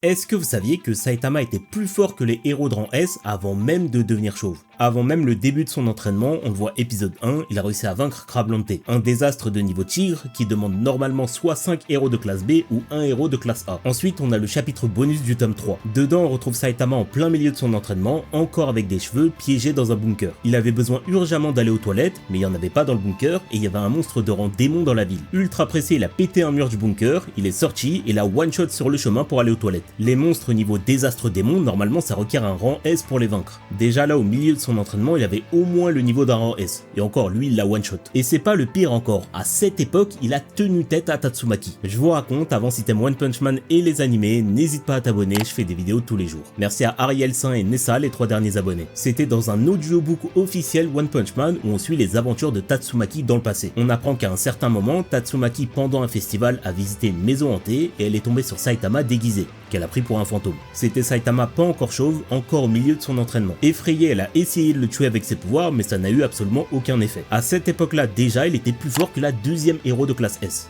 Est-ce que vous saviez que Saitama était plus fort que les héros de rang S avant même de devenir chauve? Avant même le début de son entraînement, on le voit épisode 1, il a réussi à vaincre Crablanté, un désastre de niveau tigre qui demande normalement soit 5 héros de classe B ou 1 héros de classe A. Ensuite on a le chapitre bonus du tome 3. Dedans on retrouve Saitama en plein milieu de son entraînement, encore avec des cheveux, piégé dans un bunker. Il avait besoin urgemment d'aller aux toilettes, mais il n'y en avait pas dans le bunker et il y avait un monstre de rang démon dans la ville. Ultra pressé, il a pété un mur du bunker, il est sorti et l'a one shot sur le chemin pour aller aux toilettes. Les monstres niveau désastre démon, normalement ça requiert un rang S pour les vaincre. Déjà là au milieu de son entraînement, il avait au moins le niveau d'un rang S. Et encore lui il l'a one shot. Et c'est pas le pire encore, à cette époque il a tenu tête à Tatsumaki. Je vous raconte, avant si t'aimes One Punch Man et les animés, n'hésite pas à t'abonner, je fais des vidéos tous les jours. Merci à Ariel Saint et Nessa, les 3 derniers abonnés. C'était dans un audiobook officiel One Punch Man où on suit les aventures de Tatsumaki dans le passé. On apprend qu'à un certain moment, Tatsumaki pendant un festival a visité une maison hantée et elle est tombée sur Saitama déguisé, qu'elle a pris pour un fantôme. C'était Saitama pas encore chauve, encore au milieu de son entraînement. Effrayée, elle a essayé de le tuer avec ses pouvoirs, mais ça n'a eu absolument aucun effet. À cette époque-là déjà, il était plus fort que la deuxième héros de classe S.